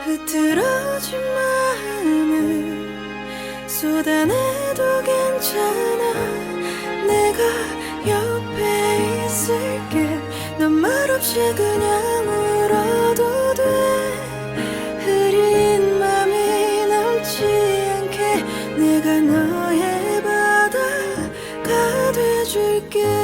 흐트러진 마음을 쏟아내도 괜찮아. 내가 옆에 있을게. 넌 말없이 그냥 울어도 돼. 흐린 맘이 남지 않게 내가 너의 바다가 돼줄게.